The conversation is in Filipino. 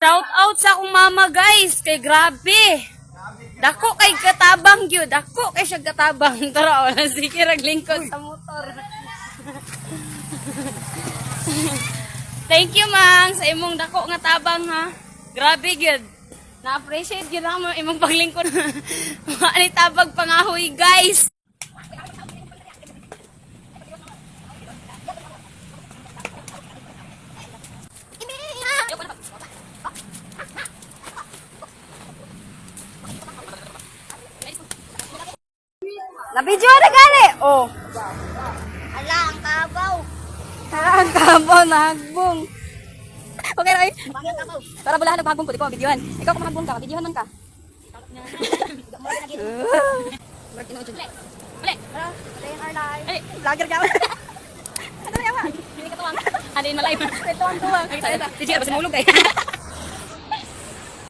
Shout out sa akong mama guys, kay grabe. Dako kay katabang gyud, dako kay siya katabang. Tara wala sige raglingkod sa motor. Thank you mang sa imong dako nga tabang ha. Grabe gyud. Na-appreciate gyud ang imong paglingkod. Ani tabag pangahoy guys. Nabidyo na gani. Oh. Ala, ang kabaw. Ang kabaw nagbong. Okay na. Bakit kabaw? Para bulahan nagpahagbong ko, di ko mabidyohan. Ikaw kung mahagbong ka, mabidyohan man ka. Uli. Ay, vlogger ka. Ano na yaman? Hindi ka tuwang. Ano yun malay? Tuwang-tuwang. Sige, basta mahulog eh.